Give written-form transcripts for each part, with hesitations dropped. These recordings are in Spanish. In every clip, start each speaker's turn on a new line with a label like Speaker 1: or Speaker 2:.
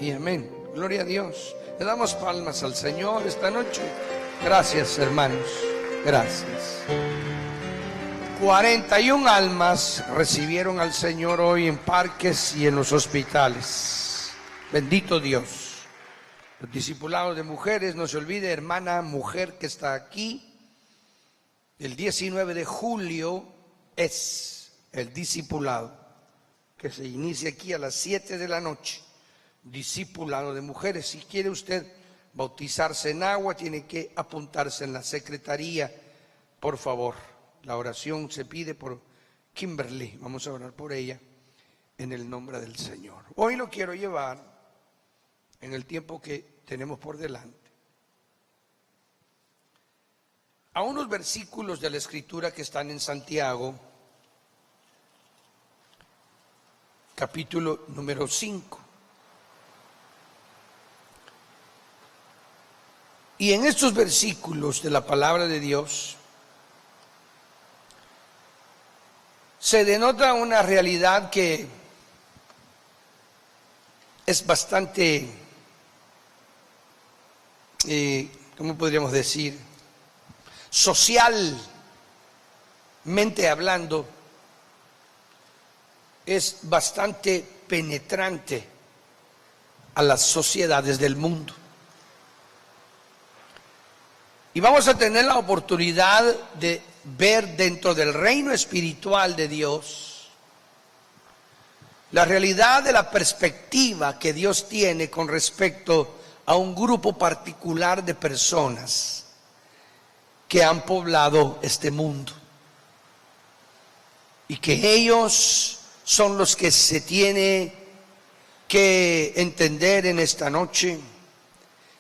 Speaker 1: y amén. Gloria a Dios. Le damos palmas al Señor esta noche. Gracias, hermanos. Gracias. 41 almas recibieron al Señor hoy en parques y en los hospitales. Bendito Dios. Los discipulados de mujeres, no se olvide, hermana mujer que está aquí, el 19 de julio es el discipulado que se inicia aquí a las 7 de la noche. Discipulado de mujeres. Si quiere usted bautizarse en agua, tiene que apuntarse en la secretaría, por favor. La oración se pide por Kimberly. Vamos a orar por ella en el nombre del Señor. Hoy lo quiero llevar en el tiempo que tenemos por delante a unos versículos de la Escritura que están en Santiago, capítulo número 5. Y en estos versículos de la palabra de Dios se denota una realidad que es bastante, ¿cómo podríamos decir? Socialmente hablando, es bastante penetrante a las sociedades del mundo. Y vamos a tener la oportunidad de ver dentro del reino espiritual de Dios la realidad de la perspectiva que Dios tiene con respecto a un grupo particular de personas que han poblado este mundo y que ellos son los que se tiene que entender en esta noche,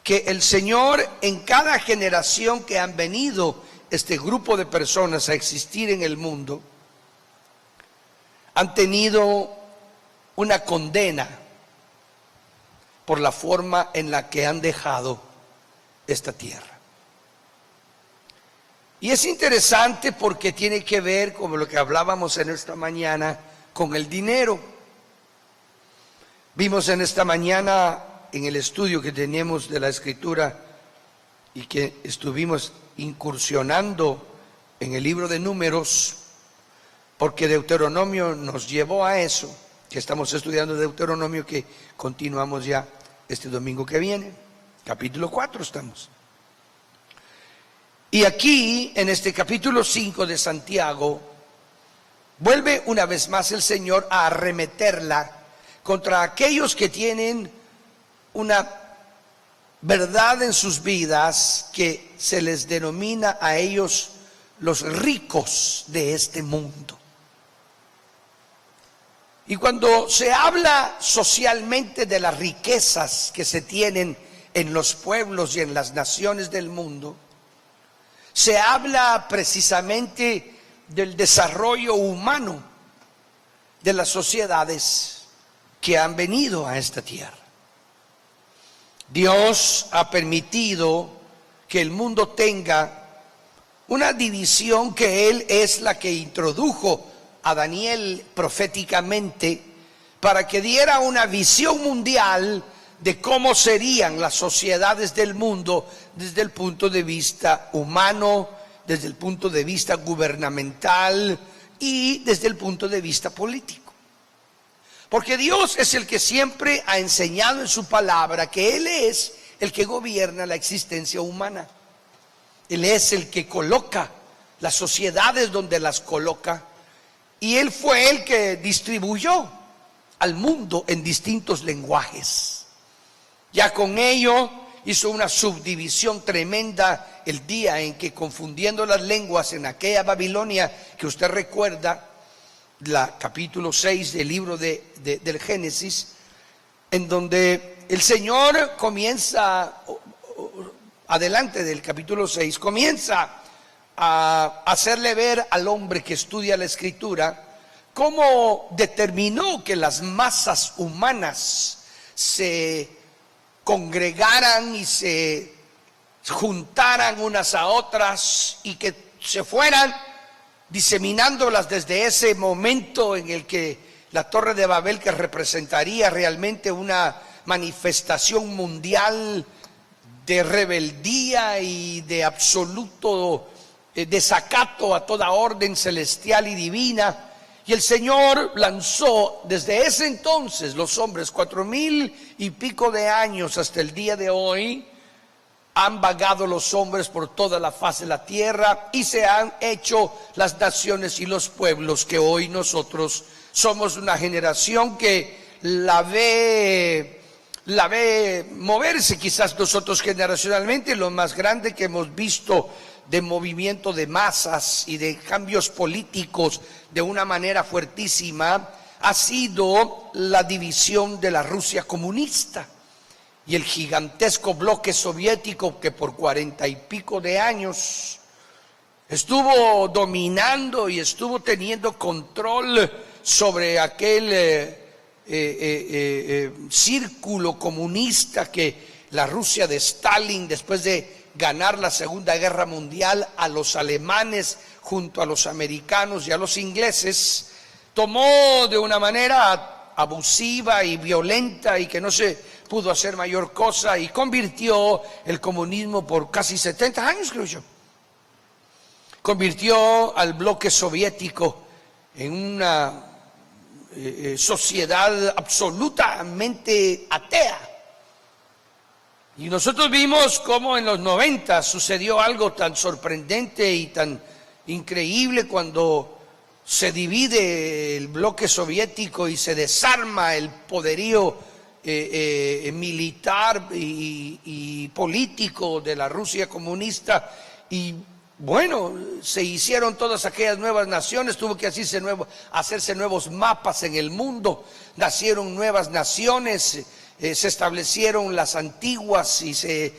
Speaker 1: que el Señor en cada generación que han venido este grupo de personas a existir en el mundo, han tenido una condena por la forma en la que han dejado esta tierra. Y es interesante porque tiene que ver, como lo que hablábamos en esta mañana, con el dinero. Vimos en esta mañana en el estudio que teníamos de la Escritura y que estuvimos incursionando en el libro de Números, porque Deuteronomio nos llevó a eso, que estamos estudiando Deuteronomio, que continuamos ya este domingo que viene, capítulo 4 estamos. Y aquí, en este capítulo 5 de Santiago, vuelve una vez más el Señor a arremeterla contra aquellos que tienen una verdad en sus vidas que se les denomina a ellos los ricos de este mundo. Y cuando se habla socialmente de las riquezas que se tienen en los pueblos y en las naciones del mundo, se habla precisamente del desarrollo humano de las sociedades que han venido a esta tierra. Dios ha permitido que el mundo tenga una división que Él es la que introdujo a Daniel proféticamente para que diera una visión mundial de cómo serían las sociedades del mundo desde el punto de vista humano, desde el punto de vista gubernamental y desde el punto de vista político. Porque Dios es el que siempre ha enseñado en su palabra que Él es el que gobierna la existencia humana. Él es el que coloca las sociedades donde las coloca. Y Él fue el que distribuyó al mundo en distintos lenguajes. Ya con ello hizo una subdivisión tremenda el día en que, confundiendo las lenguas en aquella Babilonia que usted recuerda, la capítulo 6 del libro del Génesis, en donde el Señor comienza, adelante del capítulo 6, comienza a hacerle ver al hombre que estudia la Escritura cómo determinó que las masas humanas se congregaran y se juntaran unas a otras y que se fueran diseminándolas desde ese momento en el que la Torre de Babel, que representaría realmente una manifestación mundial de rebeldía y de absoluto desacato a toda orden celestial y divina. Y el Señor lanzó desde ese entonces los hombres, 4000 y pico de años hasta el día de hoy, han vagado los hombres por toda la faz de la tierra y se han hecho las naciones y los pueblos que hoy nosotros somos una generación que la ve moverse. Quizás nosotros generacionalmente lo más grande que hemos visto de movimiento de masas y de cambios políticos de una manera fuertísima ha sido la división de la Rusia comunista y el gigantesco bloque soviético que por 40 y pico de años estuvo dominando y estuvo teniendo control sobre aquel círculo comunista que la Rusia de Stalin, después de ganar la Segunda Guerra Mundial a los alemanes junto a los americanos y a los ingleses, tomó de una manera abusiva y violenta y que no se pudo hacer mayor cosa y convirtió el comunismo por casi 70 años, creo yo. Convirtió al bloque soviético en una sociedad absolutamente atea. Y nosotros vimos cómo en los 90 sucedió algo tan sorprendente y tan increíble cuando se divide el bloque soviético y se desarma el poderío militar y político de la Rusia comunista. Y bueno, se hicieron todas aquellas nuevas naciones, tuvo que hacerse nuevos mapas en el mundo, nacieron nuevas naciones, se establecieron las antiguas y se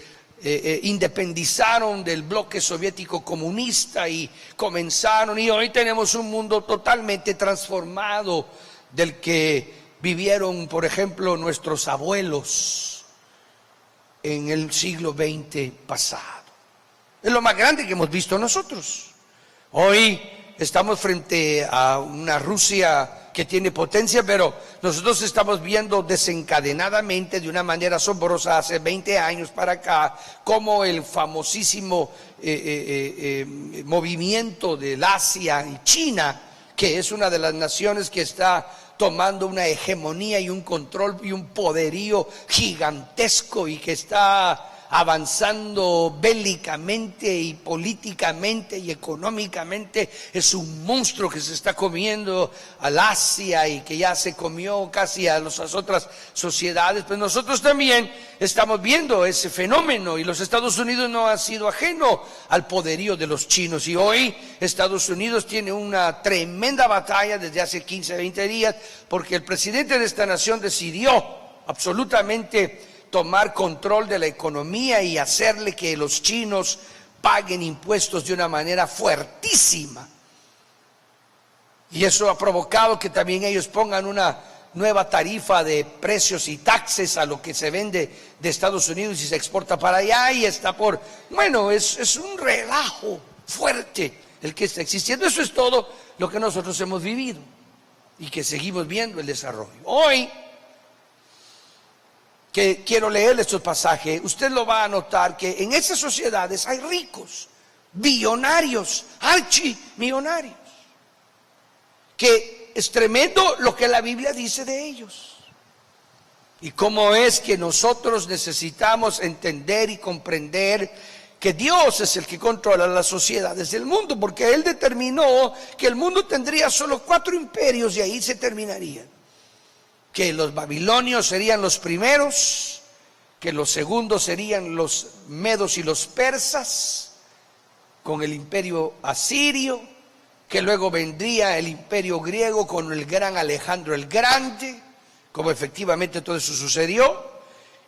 Speaker 1: independizaron del bloque soviético comunista y comenzaron, y hoy tenemos un mundo totalmente transformado del que vivieron, por ejemplo, nuestros abuelos en el siglo XX pasado. Es lo más grande que hemos visto nosotros. Hoy estamos frente a una Rusia que tiene potencia, pero nosotros estamos viendo desencadenadamente, de una manera asombrosa, hace 20 años para acá, como el famosísimo movimiento del Asia y China, que es una de las naciones que está tomando una hegemonía y un control y un poderío gigantesco y que está avanzando bélicamente y políticamente y económicamente. Es un monstruo que se está comiendo al Asia y que ya se comió casi a las otras sociedades. Pues nosotros también estamos viendo ese fenómeno y los Estados Unidos no han sido ajeno al poderío de los chinos. Y hoy Estados Unidos tiene una tremenda batalla desde hace 15, 20 días porque el presidente de esta nación decidió absolutamente tomar control de la economía y hacerle que los chinos paguen impuestos de una manera fuertísima. Y eso ha provocado que también ellos pongan una nueva tarifa de precios y taxes a lo que se vende de Estados Unidos y se exporta para allá, y está por, bueno, es un relajo fuerte el que está existiendo. Eso es todo lo que nosotros hemos vivido y que seguimos viendo el desarrollo. Hoy, que quiero leerle estos pasajes, usted lo va a notar que en esas sociedades hay ricos, billonarios, archimillonarios, que es tremendo lo que la Biblia dice de ellos. Y cómo es que nosotros necesitamos entender y comprender que Dios es el que controla las sociedades del mundo, porque Él determinó que el mundo tendría solo 4 imperios y ahí se terminaría. Que los babilonios serían los primeros, que los segundos serían los medos y los persas, con el imperio asirio, que luego vendría el imperio griego con el gran Alejandro el Grande, como efectivamente todo eso sucedió,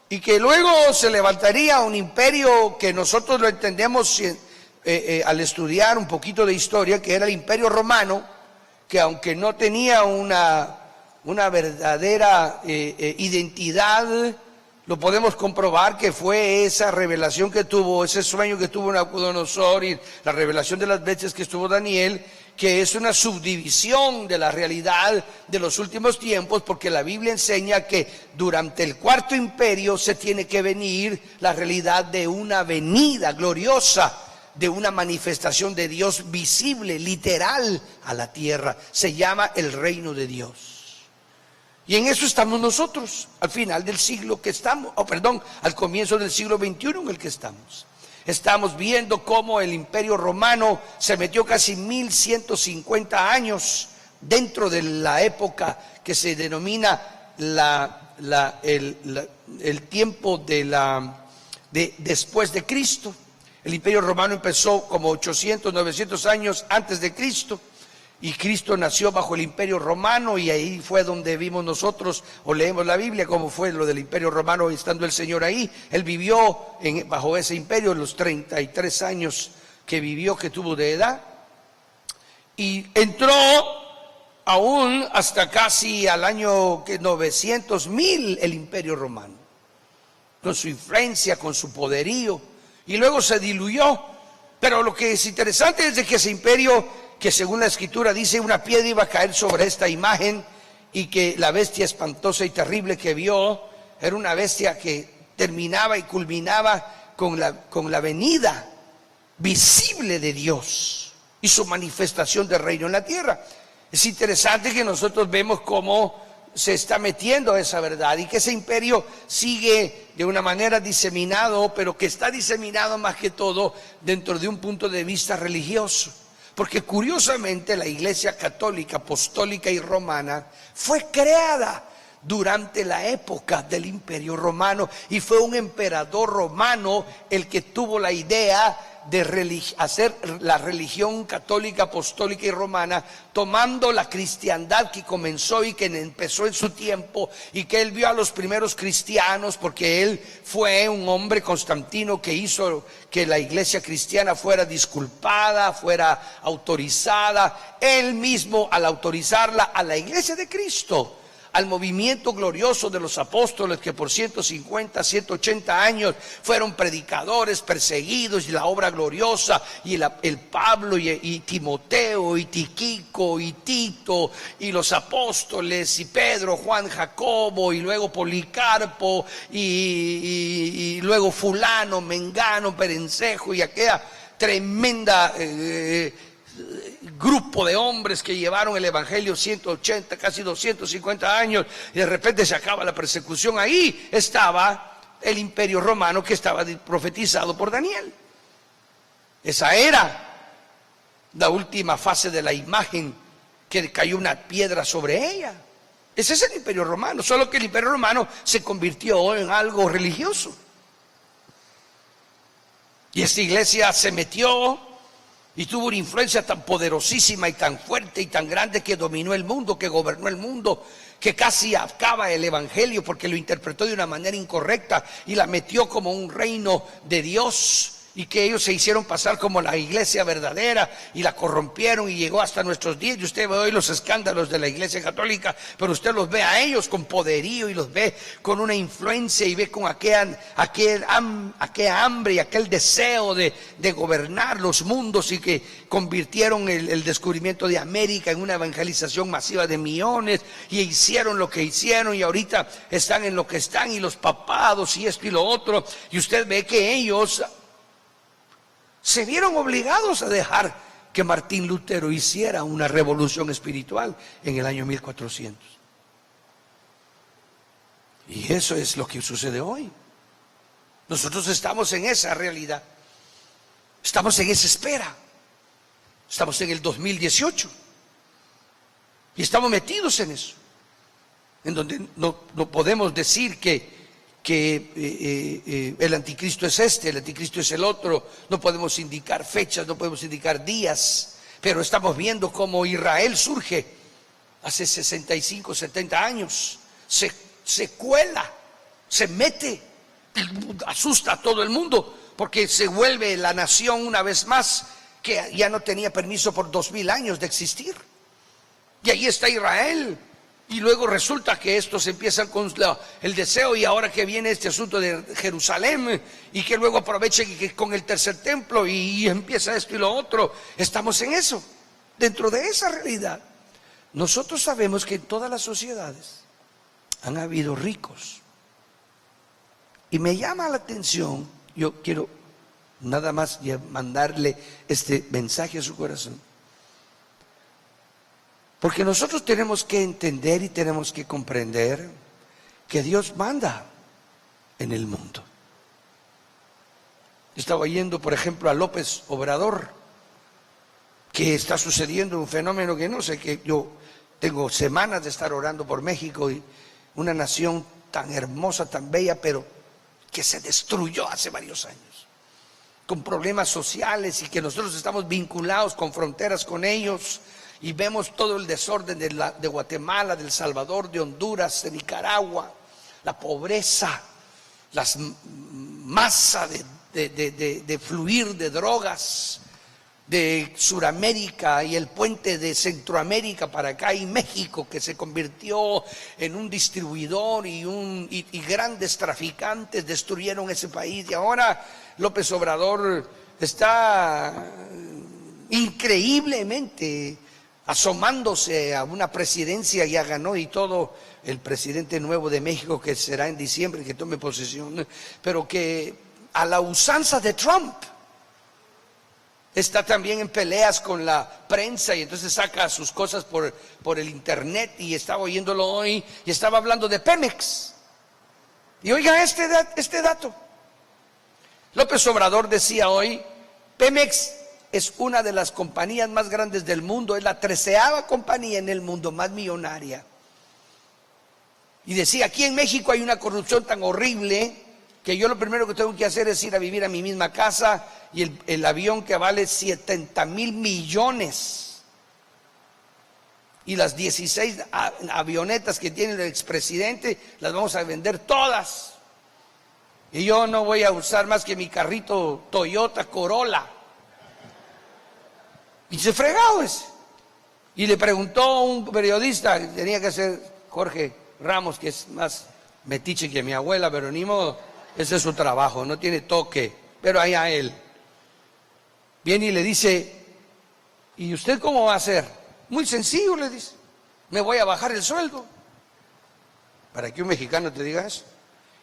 Speaker 1: y que luego se levantaría un imperio que nosotros lo entendemos al estudiar un poquito de historia, que era el imperio romano, que aunque no tenía una verdadera identidad, lo podemos comprobar que fue esa revelación que tuvo, ese sueño que tuvo Nabucodonosor y la revelación de las veces que estuvo Daniel, que es una subdivisión de la realidad de los últimos tiempos, porque la Biblia enseña que durante el cuarto imperio se tiene que venir la realidad de una venida gloriosa, de una manifestación de Dios visible, literal a la tierra. Se llama el reino de Dios. Y en eso estamos nosotros, al final del siglo que estamos, al comienzo del siglo XXI en el que estamos. Estamos viendo cómo el Imperio Romano se metió casi 1150 años dentro de la época que se denomina el tiempo después de Cristo. El Imperio Romano empezó como 800, 900 años antes de Cristo. Y Cristo nació bajo el Imperio Romano, y ahí fue donde vimos nosotros o leemos la Biblia cómo fue lo del Imperio Romano estando el Señor ahí. Él vivió bajo ese imperio los 33 años que vivió, que tuvo de edad, y entró aún hasta casi al año 900.000 el Imperio Romano, con su influencia, con su poderío, y luego se diluyó. Pero lo que es interesante es de que ese imperio, que según la Escritura dice una piedra iba a caer sobre esta imagen, y que la bestia espantosa y terrible que vio era una bestia que terminaba y culminaba con la venida visible de Dios y su manifestación de reino en la tierra. Es interesante que nosotros vemos cómo se está metiendo esa verdad, y que ese imperio sigue de una manera diseminado, pero que está diseminado más que todo dentro de un punto de vista religioso. Porque curiosamente la Iglesia católica, apostólica y romana fue creada durante la época del Imperio Romano, y fue un emperador romano el que tuvo la idea de hacer la religión católica, apostólica y romana, tomando la cristiandad que comenzó y que empezó en su tiempo, y que él vio a los primeros cristianos, porque él fue un hombre, Constantino, que hizo que la iglesia cristiana fuera disculpada, fuera autorizada. Él mismo, al autorizarla a la iglesia de Cristo, al movimiento glorioso de los apóstoles, que por 150, 180 años fueron predicadores perseguidos, y la obra gloriosa, y el Pablo y Timoteo y Tíquico y Tito y los apóstoles y Pedro, Juan, Jacobo, y luego Policarpo y luego fulano, mengano, perencejo, y aquella tremenda grupo de hombres que llevaron el evangelio 180, casi 250 años, y de repente se acaba la persecución. Ahí estaba el Imperio Romano, que estaba profetizado por Daniel. Esa era la última fase de la imagen, que cayó una piedra sobre ella. Ese es el Imperio Romano, solo que el Imperio Romano se convirtió en algo religioso, y esta iglesia se metió y tuvo una influencia tan poderosísima y tan fuerte y tan grande, que dominó el mundo, que gobernó el mundo, que casi acaba el evangelio porque lo interpretó de una manera incorrecta y la metió como un reino de Dios, y que ellos se hicieron pasar como la iglesia verdadera y la corrompieron, y llegó hasta nuestros días. Y usted ve hoy los escándalos de la iglesia católica, pero usted los ve a ellos con poderío, y los ve con una influencia, y ve con aquella hambre y aquel deseo de gobernar los mundos, y que convirtieron el descubrimiento de América en una evangelización masiva de millones, y hicieron lo que hicieron, y ahorita están en lo que están, y los papados y esto y lo otro. Y usted ve que ellos se vieron obligados a dejar que Martín Lutero hiciera una revolución espiritual en el año 1400. Y eso es lo que sucede hoy. Nosotros estamos en esa realidad, estamos en esa espera, estamos en el 2018 y estamos metidos en eso, en donde no podemos decir que el anticristo es este, el anticristo es el otro. No podemos indicar fechas, no podemos indicar días, pero estamos viendo cómo Israel surge hace 65, 70 años, se cuela, se mete, asusta a todo el mundo, porque se vuelve la nación una vez más que ya no tenía permiso por 2000 años de existir. Y ahí está Israel. Y luego resulta que estos empiezan con el deseo, y ahora que viene este asunto de Jerusalén, y que luego aprovechen que con el tercer templo, y empieza esto y lo otro. Estamos en eso. dentro de esa realidad, nosotros sabemos que en todas las sociedades han habido ricos. Y me llama la atención, yo quiero nada más mandarle este mensaje a su corazón, porque nosotros tenemos que entender y tenemos que comprender que Dios manda en el mundo. Estaba oyendo, por ejemplo, a López Obrador, que está sucediendo un fenómeno que no sé, que yo tengo semanas de estar orando por México, y una nación tan hermosa, tan bella, pero que se destruyó hace varios años, con problemas sociales, y que nosotros estamos vinculados con fronteras con ellos, y vemos todo el desorden de Guatemala, de El Salvador, de Honduras, de Nicaragua, la pobreza, las masa de fluir de drogas de Suramérica, y el puente de Centroamérica para acá, y México, que se convirtió en un distribuidor, y grandes traficantes destruyeron ese país. Y ahora López Obrador está increíblemente asomándose a una presidencia, ya ganó y todo, el presidente nuevo de México, que será en diciembre, que tome posesión, pero que a la usanza de Trump está también en peleas con la prensa, y entonces saca sus cosas por el internet. Y estaba oyéndolo hoy, y estaba hablando de Pemex. Y oiga este dato. López Obrador decía hoy: Pemex es una de las compañías más grandes del mundo, es la 13ª compañía en el mundo más millonaria. Y decía: aquí en México hay una corrupción tan horrible que yo lo primero que tengo que hacer es ir a vivir a mi misma casa, y el avión que vale 70,000 millones, y las 16 avionetas que tiene el expresidente, las vamos a vender todas, y yo no voy a usar más que mi carrito Toyota Corolla. Y se fregó ese. Y le preguntó un periodista, que tenía que ser Jorge Ramos, que es más metiche que mi abuela, pero ni modo, ese es su trabajo, no tiene toque, pero allá él. Viene y le dice: ¿y usted cómo va a hacer? Muy sencillo, le dice: me voy a bajar el sueldo. ¿Para que un mexicano te diga eso?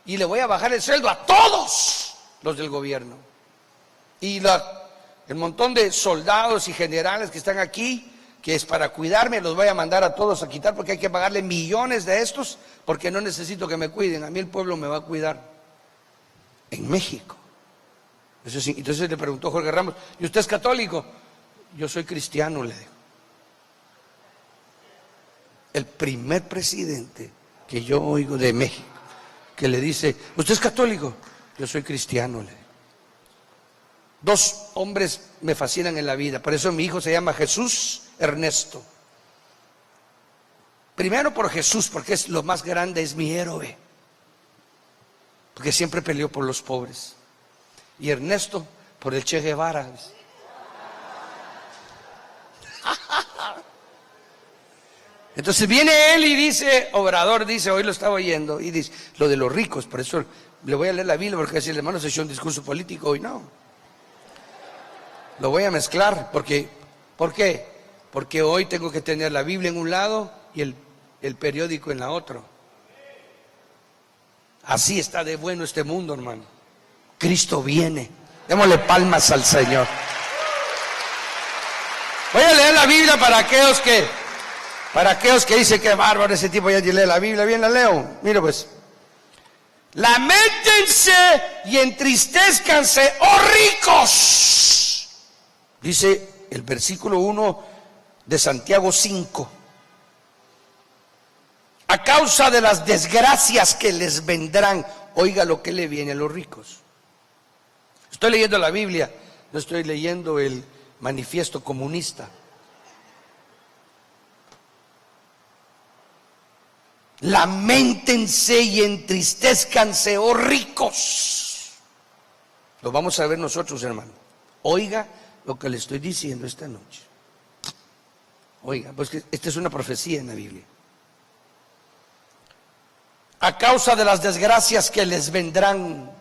Speaker 1: Y le voy a bajar el sueldo a todos los del gobierno. Y el montón de soldados y generales que están aquí, que es para cuidarme, los voy a mandar a todos a quitar, porque hay que pagarle millones de estos, porque no necesito que me cuiden, a mí el pueblo me va a cuidar. En México. Eso sí. Entonces le preguntó Jorge Ramos: ¿y usted es católico? Yo soy cristiano, le dijo. El primer presidente que yo oigo de México que le dice: ¿usted es católico? Yo soy cristiano, le dijo. Dos hombres me fascinan en la vida, por eso mi hijo se llama Jesús Ernesto. Primero por Jesús, porque es lo más grande, es mi héroe, porque siempre peleó por los pobres. Y Ernesto por el Che Guevara. Entonces viene él y dice, Obrador dice, hoy lo estaba oyendo, y dice lo de los ricos. Por eso le voy a leer la Biblia, porque si el hermano se echó un discurso político, hoy no. Lo voy a mezclar, porque, ¿por qué? Porque hoy tengo que tener la Biblia en un lado y el periódico en la otra. Así está de bueno este mundo, hermano. Cristo viene. Démosle palmas al Señor. Voy a leer la Biblia para aquellos que dicen que bárbaro ese tipo, ya lee la Biblia. Bien, la leo. Mira pues. Lamentense y entristezcanse, oh ricos. Dice el versículo 1 de Santiago 5. A causa de las desgracias que les vendrán. Oiga lo que le viene a los ricos. Estoy leyendo la Biblia, no estoy leyendo el manifiesto comunista. Lamentense y entristezcanse, oh ricos. Lo vamos a ver nosotros, hermano. Oiga lo que le estoy diciendo esta noche. Oiga, pues que esta es una profecía en la Biblia. A causa de las desgracias que les vendrán,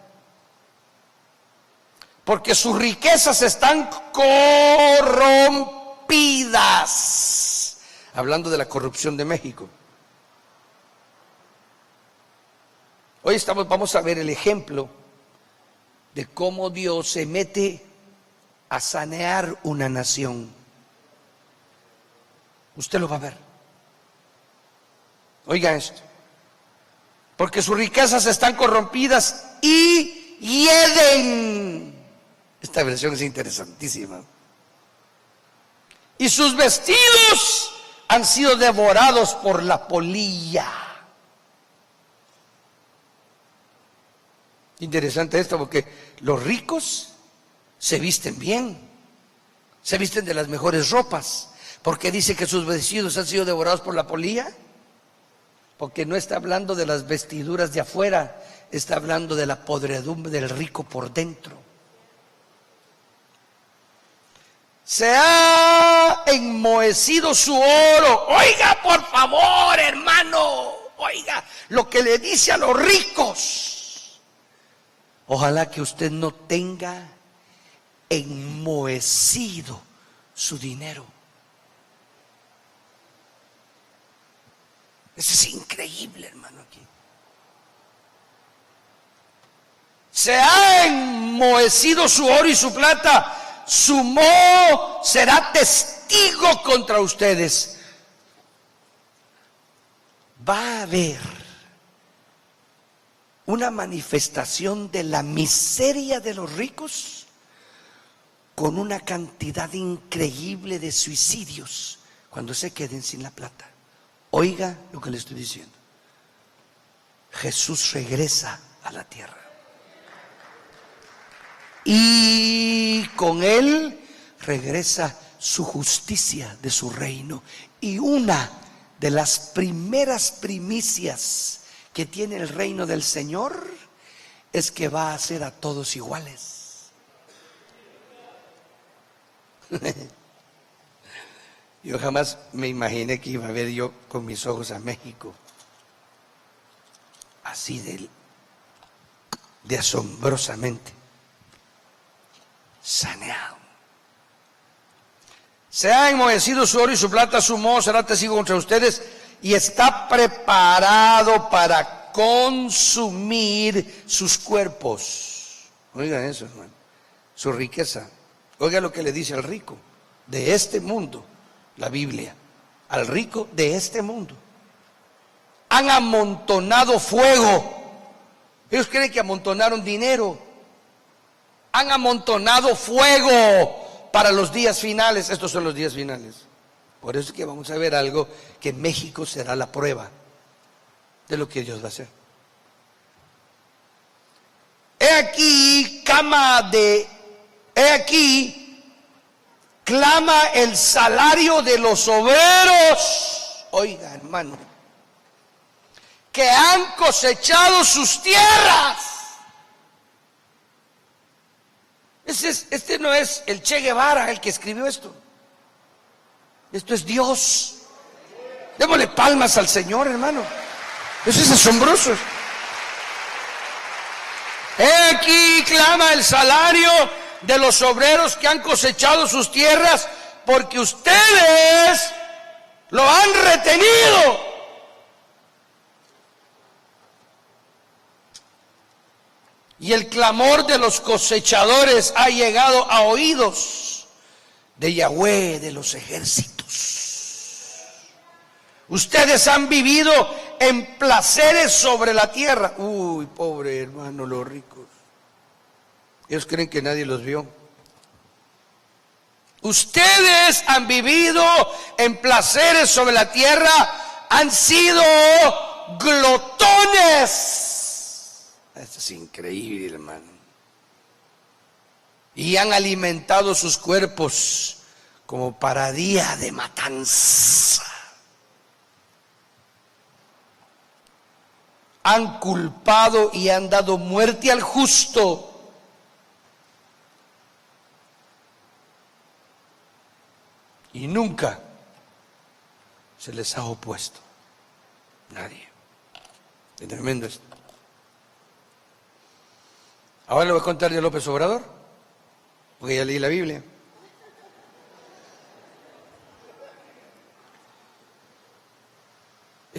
Speaker 1: porque sus riquezas están corrompidas. corrompidas. Hablando de la corrupción de México. Hoy vamos a ver el ejemplo de cómo Dios se mete a sanear una nación. Usted lo va a ver. Oiga esto. Porque sus riquezas están corrompidas y hieden. Esta versión es interesantísima. Y sus vestidos han sido devorados por la polilla. Interesante esto, porque los ricos se visten bien, se visten de las mejores ropas. ¿Por qué dice que sus vestidos han sido devorados por la polilla? Porque no está hablando de las vestiduras de afuera, está hablando de la podredumbre del rico por dentro. Se ha enmohecido su oro. Oiga, por favor, hermano, oiga lo que le dice a los ricos. Ojalá que usted no tenga enmohecido su dinero. Eso es increíble, hermano, aquí. Se ha enmohecido su oro y su plata. Su moho será testigo contra ustedes. Va a haber una manifestación de la miseria de los ricos con una cantidad increíble de suicidios cuando se queden sin la plata. Oiga lo que le estoy diciendo. Jesús regresa a la tierra. Y con él regresa su justicia de su reino. Y una de las primeras primicias que tiene el reino del Señor es que va a hacer a todos iguales. Yo jamás me imaginé que iba a ver yo con mis ojos a México así de asombrosamente saneado. Se ha enmohecido su oro y su plata, su moho será testigo contra ustedes y está preparado para consumir sus cuerpos. Oigan eso, hermano, su riqueza. Oiga lo que le dice al rico de este mundo, la Biblia, al rico de este mundo. Han amontonado fuego. Ellos creen que amontonaron dinero. Han amontonado fuego para los días finales. Estos son los días finales. Por eso es que vamos a ver algo, que México será la prueba de lo que Dios va a hacer. He aquí clama el salario de los obreros. Oiga, hermano, que han cosechado sus tierras. Este no es el Che Guevara el que escribió esto. Esto es Dios. Démosle palmas al Señor, hermano. Eso es asombroso. He aquí clama el salario de los obreros que han cosechado sus tierras, porque ustedes lo han retenido. Y el clamor de los cosechadores ha llegado a oídos de Yahweh de los ejércitos. Ustedes han vivido en placeres sobre la tierra. Uy, pobre hermano, los ricos. Ellos creen que nadie los vio. Ustedes han vivido en placeres sobre la tierra, han sido glotones. Esto es increíble, hermano. Y han alimentado sus cuerpos como para día de matanza. Han culpado y han dado muerte al justo. Y nunca se les ha opuesto nadie. Es tremendo esto. Ahora le voy a contar de López Obrador, porque ya leí la Biblia.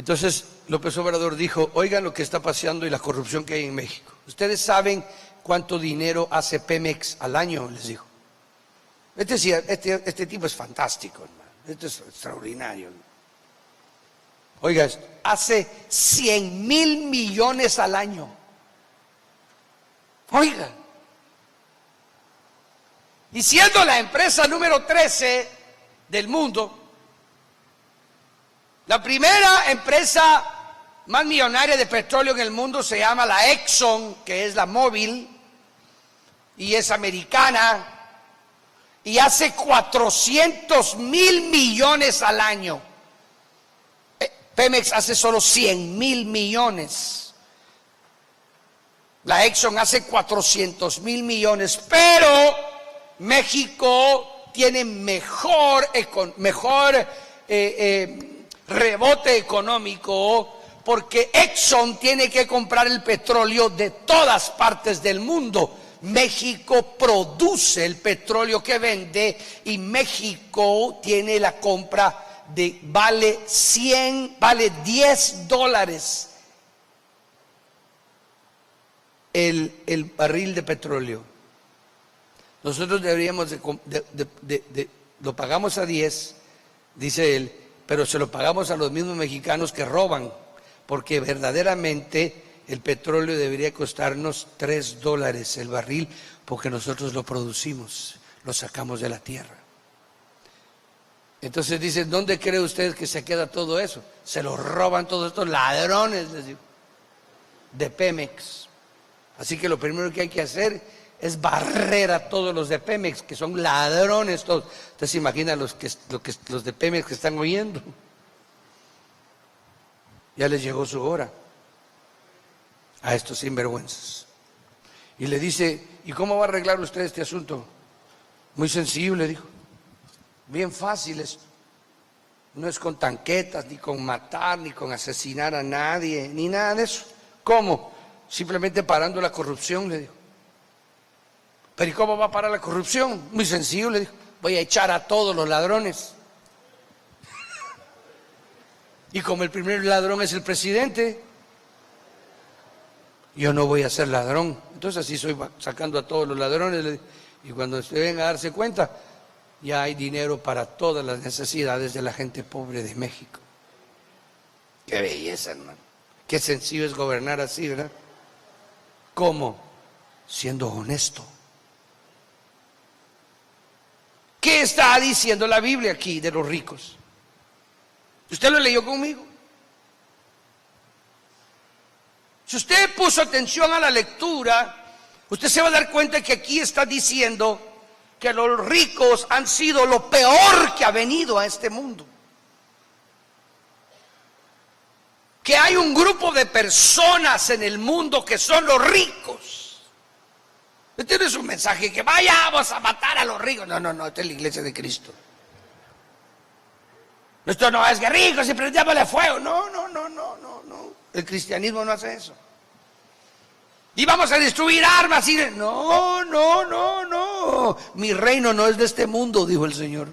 Speaker 1: Entonces López Obrador dijo, oigan lo que está pasando y la corrupción que hay en México. ¿Ustedes saben cuánto dinero hace Pemex al año? Les dijo. Este tipo es fantástico, hermano. Esto es extraordinario. Oiga, hace 100,000 millones al año. Oiga. Y siendo la empresa número 13 del mundo, la primera empresa más millonaria de petróleo en el mundo se llama la Exxon, que es la Mobil, y es americana, y hace 400,000 millones al año. Pemex hace solo 100,000 millones. La Exxon hace 400,000 millones, pero México tiene mejor rebote económico, porque Exxon tiene que comprar el petróleo de todas partes del mundo. México produce el petróleo que vende y México tiene la compra vale $10 el barril de petróleo. Nosotros deberíamos lo pagamos a 10, dice él, pero se lo pagamos a los mismos mexicanos que roban, porque verdaderamente el petróleo debería costarnos $3 el barril, porque nosotros lo producimos, lo sacamos de la tierra. Entonces dicen, ¿dónde cree usted que se queda todo eso? Se lo roban todos estos ladrones, les digo, de Pemex. Así que lo primero que hay que hacer es barrer a todos los de Pemex, que son ladrones todos. Usted se imagina los de Pemex que están oyendo. Ya les llegó su hora a estos sinvergüenzas. Y le dice, ¿y cómo va a arreglar usted este asunto? Muy sencillo, le dijo. Bien fácil esto. No es con tanquetas, ni con matar, ni con asesinar a nadie, ni nada de eso. ¿Cómo? Simplemente parando la corrupción, le dijo. ¿Pero y cómo va a parar la corrupción? Muy sencillo, le dijo. Voy a echar a todos los ladrones. Y como el primer ladrón es el presidente, yo no voy a ser ladrón. Entonces así soy sacando a todos los ladrones. Y cuando usted venga a darse cuenta, ya hay dinero para todas las necesidades de la gente pobre de México. Qué belleza, hermano. Qué sencillo es gobernar así, ¿verdad? ¿Cómo? Siendo honesto. ¿Qué está diciendo la Biblia aquí de los ricos? ¿Usted lo leyó conmigo? Si usted puso atención a la lectura, usted se va a dar cuenta que aquí está diciendo que los ricos han sido lo peor que ha venido a este mundo. Que hay un grupo de personas en el mundo que son los ricos. Este no es un mensaje que vayamos a matar a los ricos. No, esta es la iglesia de Cristo. Esto no es que ricos y prendémosle fuego. No. El cristianismo no hace eso. Y vamos a destruir armas y... No. Mi reino no es de este mundo, dijo el Señor.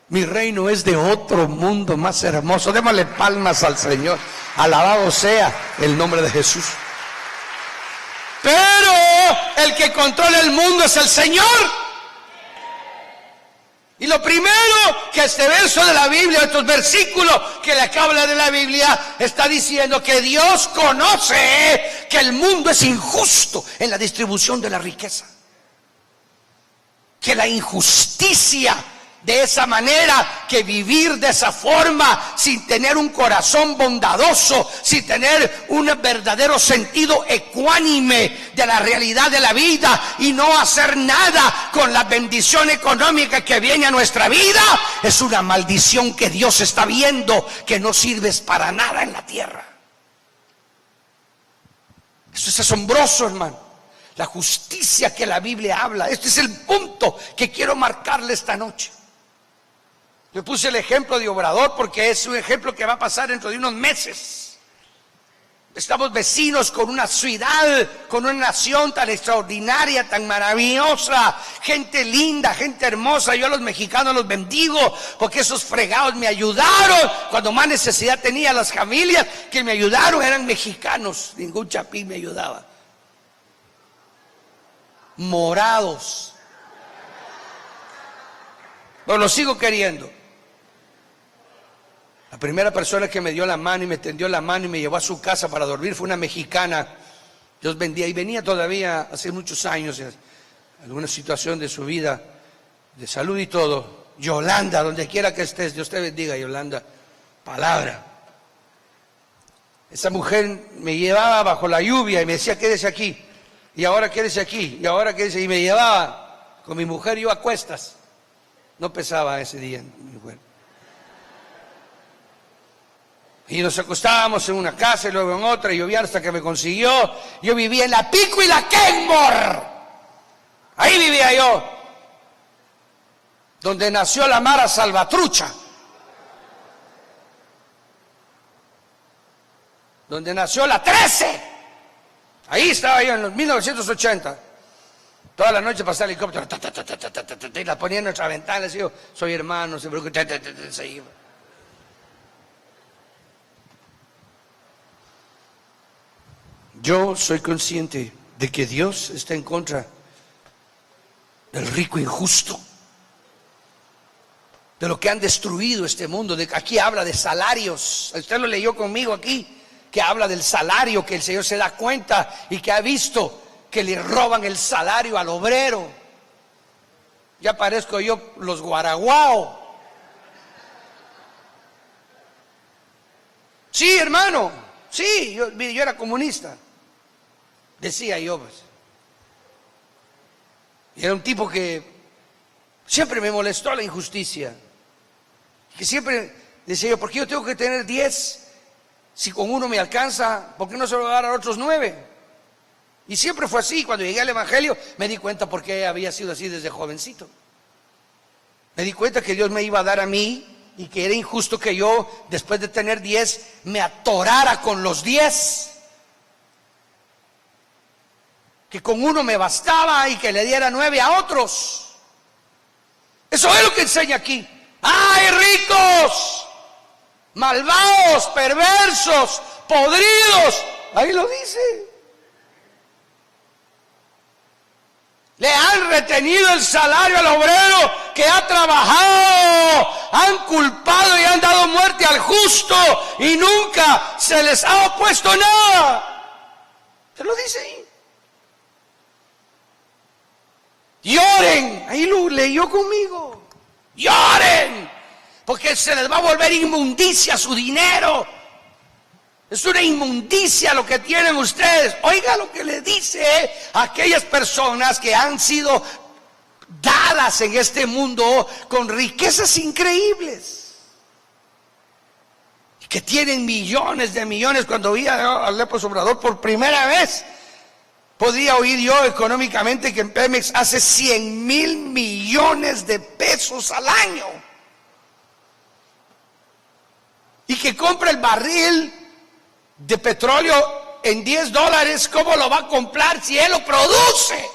Speaker 1: Mi reino es de otro mundo más hermoso. Démosle palmas al Señor. Alabado sea el nombre de Jesús. Pero el que controla el mundo es el Señor. Y lo primero que este verso de la Biblia, estos versículos que le acabo de leer de la Biblia, está diciendo que Dios conoce que el mundo es injusto en la distribución de la riqueza. Que la injusticia de esa manera, que vivir de esa forma, sin tener un corazón bondadoso, sin tener un verdadero sentido ecuánime de la realidad de la vida y no hacer nada con la bendición económica que viene a nuestra vida, es una maldición que Dios está viendo, que no sirves para nada en la tierra. Eso es asombroso, hermano. La justicia que la Biblia habla. Este es el punto que quiero marcarle esta noche. Yo puse el ejemplo de Obrador porque es un ejemplo que va a pasar dentro de unos meses. Estamos vecinos con una ciudad, con una nación tan extraordinaria, tan maravillosa, gente linda, gente hermosa. Yo a los mexicanos los bendigo porque esos fregados me ayudaron. Cuando más necesidad tenía, las familias que me ayudaron eran mexicanos. Ningún chapín me ayudaba. Morados. Pero los sigo queriendo. La primera persona que me dio la mano y me tendió la mano y me llevó a su casa para dormir fue una mexicana. Dios bendiga, y venía todavía hace muchos años, en alguna situación de su vida, de salud y todo. Yolanda, donde quiera que estés, Dios te bendiga, Yolanda. Palabra. Esa mujer me llevaba bajo la lluvia y me decía, quédese aquí. Y ahora quédese aquí. Y ahora quédese. Y me llevaba con mi mujer yo a cuestas. No pesaba ese día mi mujer. Y nos acostábamos en una casa y luego en otra, y llovía hasta que me consiguió. Yo vivía en la Pico y la Kenmore. Ahí vivía yo. Donde nació la Mara Salvatrucha. Donde nació la 13. Ahí estaba yo en los 1980. Toda la noche pasaba el helicóptero. Y la ponía en nuestra ventana. Y yo, soy hermano, se preocupa. Se iba. Yo soy consciente de que Dios está en contra del rico injusto, de lo que han destruido este mundo. Aquí habla de salarios. Usted lo leyó conmigo aquí, que habla del salario, que el Señor se da cuenta y que ha visto que le roban el salario al obrero. Ya parezco yo los guaraguao. Sí, hermano, sí, yo era comunista. Decía yo, pues. Y era un tipo que siempre me molestó la injusticia. Que siempre decía yo, ¿por qué yo tengo que tener 10? Si con uno me alcanza, ¿por qué no se lo voy a dar a otros 9? Y siempre fue así. Cuando llegué al Evangelio me di cuenta por qué había sido así desde jovencito. Me di cuenta que Dios me iba a dar a mí y que era injusto que yo, después de tener 10, me atorara con los 10. Que con uno me bastaba y que le diera 9 a otros. Eso es lo que enseña aquí. ¡Ay, ricos! Malvados, perversos, podridos. Ahí lo dice. Le han retenido el salario al obrero que ha trabajado. Han culpado y han dado muerte al justo y nunca se les ha opuesto nada. Se lo dice ahí. Lloren, ahí lo leyó conmigo. Lloren, porque se les va a volver inmundicia su dinero. Es una inmundicia lo que tienen ustedes. Oiga lo que le dice a aquellas personas que han sido dadas en este mundo con riquezas increíbles. Y que tienen millones de millones. Cuando vi a López Obrador por primera vez, podría oír yo económicamente que en Pemex hace 100,000 millones de pesos al año. Y que compra el barril de petróleo en $10. ¿Cómo lo va a comprar si él lo produce?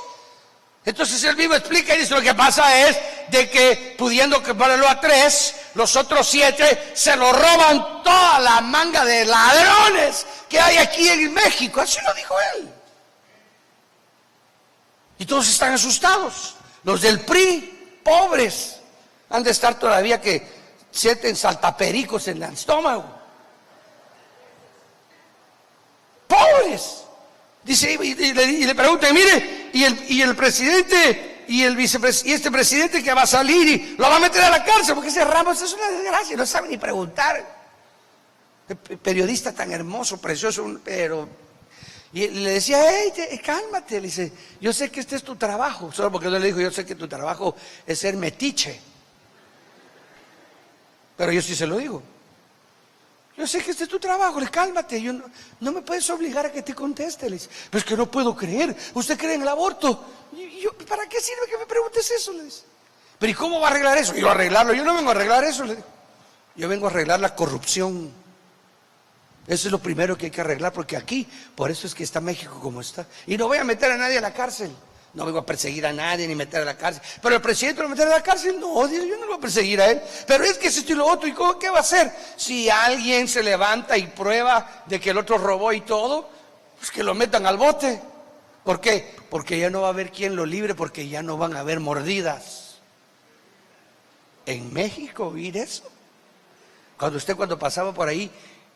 Speaker 1: Entonces él mismo explica y dice, lo que pasa es de que pudiendo comprarlo a 3, los otros 7 se lo roban toda la manga de ladrones que hay aquí en México. Así lo dijo él. Y todos están asustados. Los del PRI, pobres, han de estar todavía que sienten saltapericos en el estómago. Pobres. Dice, y le preguntan, mire, y el presidente y el vicepresidente y este presidente que va a salir y lo va a meter a la cárcel, porque ese Ramos es una desgracia, no sabe ni preguntar. El periodista tan hermoso, precioso, pero... Y le decía, hey, cálmate, le dice, yo sé que este es tu trabajo, solo porque no le dijo, yo sé que tu trabajo es ser metiche, pero yo sí se lo digo, yo sé que este es tu trabajo, cálmate, yo no me puedes obligar a que te conteste, le dice, pero es que no puedo creer, usted cree en el aborto, ¿para qué sirve que me preguntes eso? Le dice, pero ¿y cómo va a arreglar eso? Yo arreglarlo, yo no vengo a arreglar eso, le digo, yo vengo a arreglar la corrupción Eso es lo primero que hay que arreglar, porque aquí, por eso es que está México como está. Y no voy a meter a nadie a la cárcel. No vengo a perseguir a nadie ni meter a la cárcel. Pero el presidente lo meter a la cárcel, no, Dios, yo no lo voy a perseguir a él. Pero es que es esto y lo otro. ¿Y cómo, qué va a hacer? Si alguien se levanta y prueba de que el otro robó y todo, pues que lo metan al bote. ¿Por qué? Porque ya no va a haber quien lo libre, porque ya no van a haber mordidas. En México, ¿oír eso? Cuando pasaba por ahí,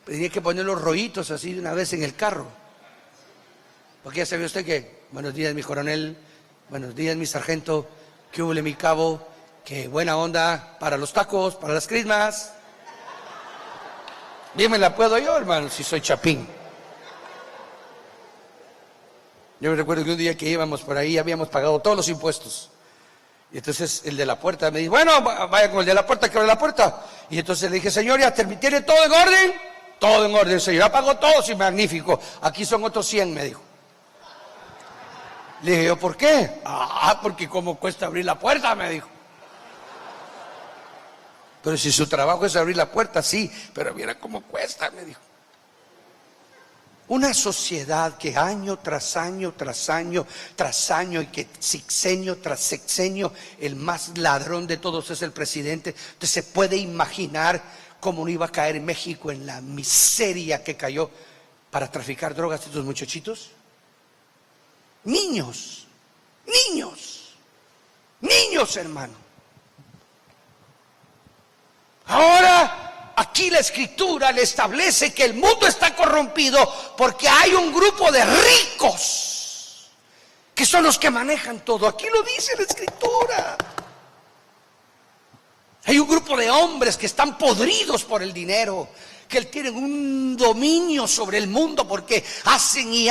Speaker 1: tenía que poner los rollitos así de una vez en el carro. Porque ya sabía usted que, buenos días mi coronel, buenos días mi sargento, que hubo mi cabo, que buena onda para los tacos, para las crismas. Dime, la puedo yo, hermano, si soy chapín. Yo me recuerdo que un día que íbamos por ahí habíamos pagado todos los impuestos. Y entonces el de la puerta me dijo, bueno, vaya con el de la puerta que abre la puerta. Y entonces le dije, señor, ¿ya tiene todo en orden? Todo en orden, señor, ya pagó todo, sí, magnífico. Aquí son otros 100, me dijo. Le dije yo, ¿por qué? Porque cómo cuesta abrir la puerta, me dijo. Pero si su trabajo es abrir la puerta, sí, pero mira cómo cuesta, me dijo. Una sociedad que año tras año, tras año, tras año, y que sexenio tras sexenio, el más ladrón de todos es el presidente. Usted se puede imaginar cómo no iba a caer México en la miseria que cayó para traficar drogas de estos muchachitos. Niños, hermano. Ahora, aquí la Escritura le establece que el mundo está corrompido porque hay un grupo de ricos que son los que manejan todo. Aquí lo dice la Escritura. Hay un grupo de hombres que están podridos por el dinero, que tienen un dominio sobre el mundo porque hacen y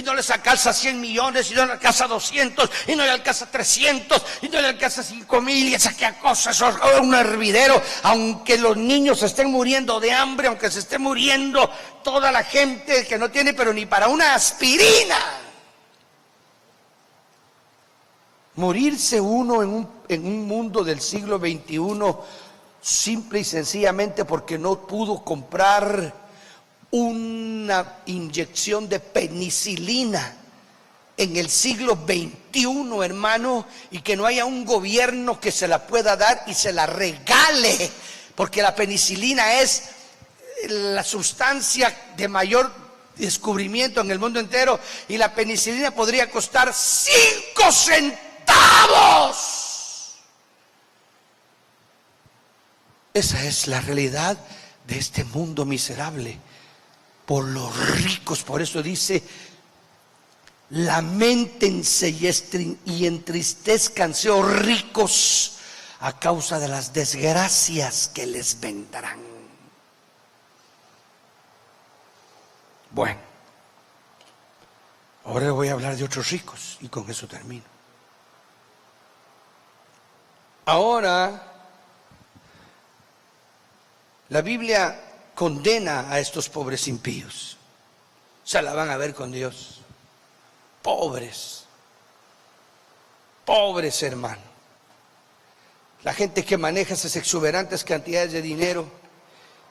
Speaker 1: no les alcanza 100 millones, y no les alcanza 200, y no les alcanza 300, y no les alcanza 5,000, y esa que cosa, eso es un hervidero. Aunque los niños se estén muriendo de hambre, aunque se esté muriendo toda la gente que no tiene pero ni para una aspirina. Morirse uno en un mundo del siglo XXI simple y sencillamente porque no pudo comprar una inyección de penicilina en el siglo XXI, hermano, y que no haya un gobierno que se la pueda dar y se la regale, porque la penicilina es la sustancia de mayor descubrimiento en el mundo entero, y la penicilina podría costar 5 centavos. Esa es la realidad de este mundo miserable por los ricos. Por eso dice, lamentense y entristezcanse, oh ricos, a causa de las desgracias que les vendrán. Bueno, ahora voy a hablar de otros ricos y con eso termino. Ahora, la Biblia condena a estos pobres impíos. Se la van a ver con Dios. Pobres hermano. La gente que maneja esas exuberantes cantidades de dinero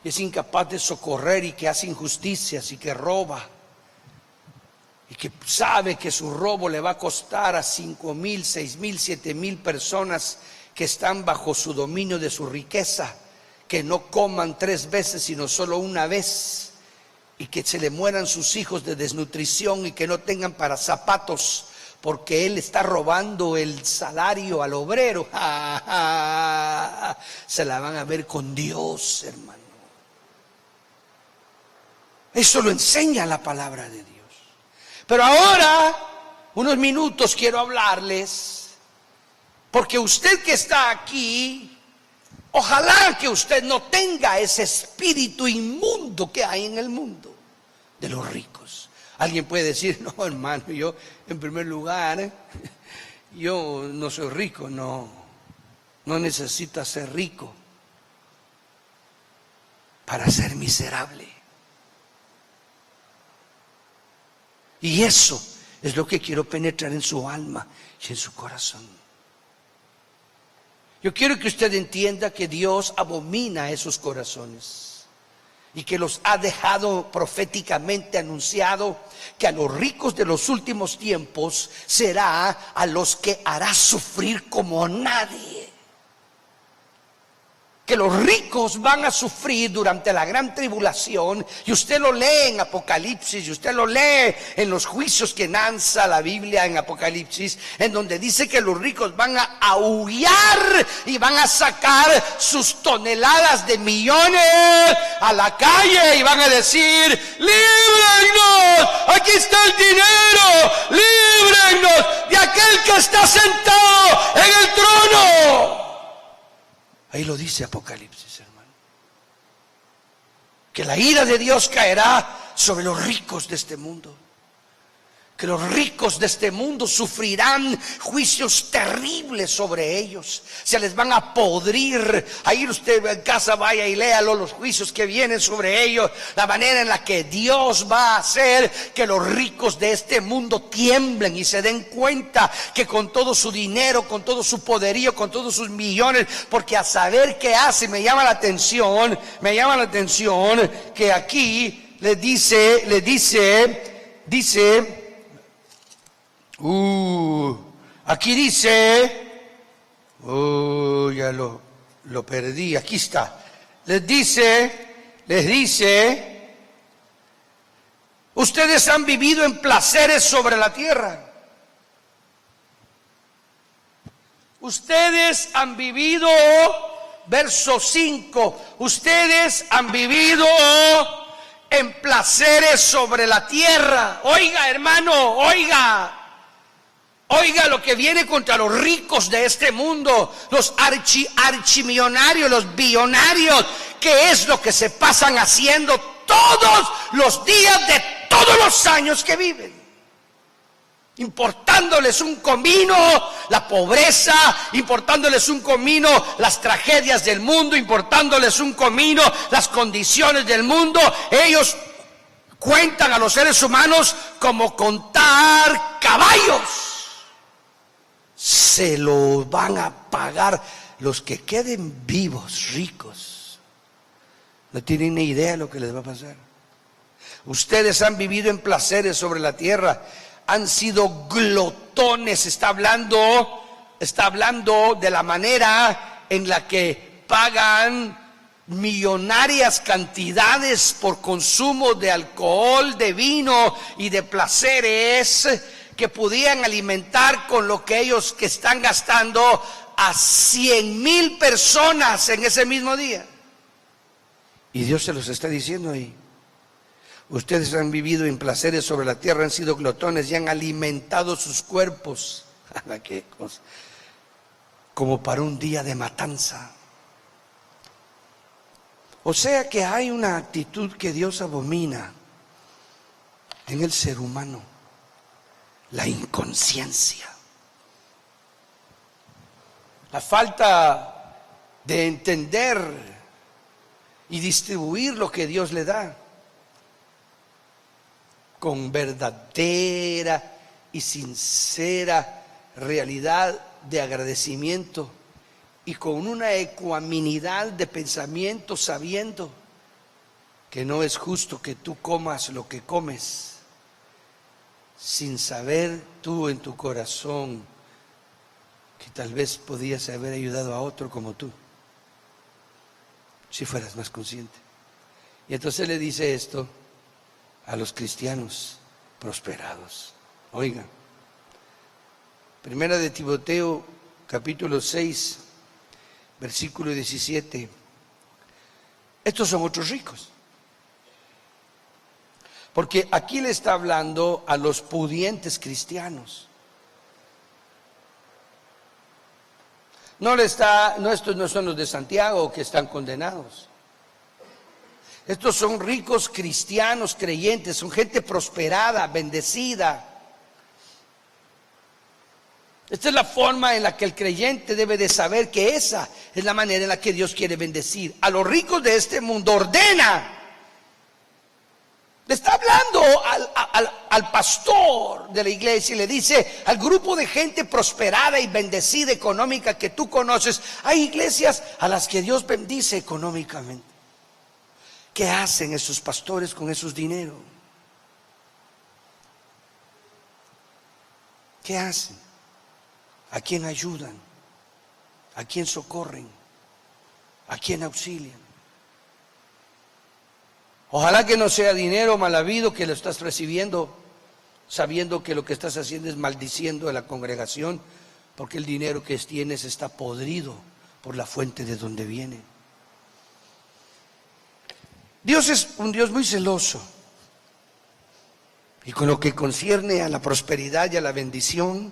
Speaker 1: y es incapaz de socorrer, y que hace injusticias y que roba, y que sabe que su robo le va a costar a 5,000, 6,000, 7,000 personas que están bajo su dominio de su riqueza, que no coman 3 veces sino solo una vez, y que se le mueran sus hijos de desnutrición y que no tengan para zapatos porque él está robando el salario al obrero. Se la van a ver con Dios, hermano. Eso lo enseña la palabra de Dios. Pero ahora, unos minutos quiero hablarles, porque usted que está aquí, ojalá que usted no tenga ese espíritu inmundo que hay en el mundo de los ricos. Alguien puede decir, no hermano, yo en primer lugar, yo no soy rico, no necesito ser rico para ser miserable. Y eso es lo que quiero penetrar en su alma y en su corazón. Yo quiero que usted entienda que Dios abomina esos corazones. y que los ha dejado proféticamente anunciado, que a los ricos de los últimos tiempos será a los que hará sufrir como nadie. Que los ricos van a sufrir durante la gran tribulación, y usted lo lee en Apocalipsis, y usted lo lee en los juicios que lanza la Biblia en Apocalipsis, en donde dice que los ricos van a aullar y van a sacar sus toneladas de millones a la calle y van a decir: líbrennos, aquí está el dinero, líbrennos de aquel que está sentado en el trono. Ahí lo dice Apocalipsis, hermano. Que la ira de Dios caerá sobre los ricos de este mundo. Que los ricos de este mundo sufrirán juicios terribles sobre ellos. Se les van a podrir. Ahí usted en casa vaya y léalo, los juicios que vienen sobre ellos. La manera en la que Dios va a hacer que los ricos de este mundo tiemblen y se den cuenta que con todo su dinero, con todo su poderío, con todos sus millones, porque a saber qué hace, me llama la atención que aquí le dice, aquí dice, ya lo perdí, aquí está. Les dice, ustedes han vivido en placeres sobre la tierra. Ustedes han vivido, verso 5, ustedes han vivido en placeres sobre la tierra. Oiga, hermano, oiga lo que viene contra los ricos de este mundo, los archimillonarios, los billonarios. ¿Qué es lo que se pasan haciendo todos los días de todos los años que viven? Importándoles un comino la pobreza, importándoles un comino las tragedias del mundo, importándoles un comino las condiciones del mundo. Ellos cuentan a los seres humanos como contar caballos. Se lo van a pagar los que queden vivos, ricos. No tienen ni idea de lo que les va a pasar. Ustedes han vivido en placeres sobre la tierra, han sido glotones. Está hablando de la manera en la que pagan millonarias cantidades por consumo de alcohol, de vino y de placeres que podían alimentar con lo que ellos que están gastando a 100,000 personas en ese mismo día. Y Dios se los está diciendo ahí. Ustedes han vivido en placeres sobre la tierra, han sido glotones y han alimentado sus cuerpos. ¿Qué cosa? Como para un día de matanza. O sea que hay una actitud que Dios abomina en el ser humano: la inconsciencia, la falta de entender y distribuir lo que Dios le da con verdadera y sincera realidad de agradecimiento y con una ecuanimidad de pensamiento, sabiendo que no es justo que tú comas lo que comes, sin saber tú en tu corazón que tal vez podías haber ayudado a otro como tú, si fueras más consciente. Y entonces le dice esto a los cristianos prosperados. Oigan, Primera de Timoteo, capítulo 6, versículo 17. Estos son otros ricos. Porque aquí le está hablando a los pudientes cristianos. Estos no son los de Santiago que están condenados. Estos son ricos cristianos creyentes, son gente prosperada, bendecida. Esta es la forma en la que el creyente debe de saber que esa es la manera en la que Dios quiere bendecir. A los ricos de este mundo ordena. Le está hablando al pastor de la iglesia y le dice al grupo de gente prosperada y bendecida económica que tú conoces: hay iglesias a las que Dios bendice económicamente. ¿Qué hacen esos pastores con esos dineros? ¿Qué hacen? ¿A quién ayudan? ¿A quién socorren? ¿A quién auxilian? Ojalá que no sea dinero mal habido que lo estás recibiendo, sabiendo que lo que estás haciendo es maldiciendo a la congregación, porque el dinero que tienes está podrido por la fuente de donde viene. Dios es un Dios muy celoso, y con lo que concierne a la prosperidad y a la bendición,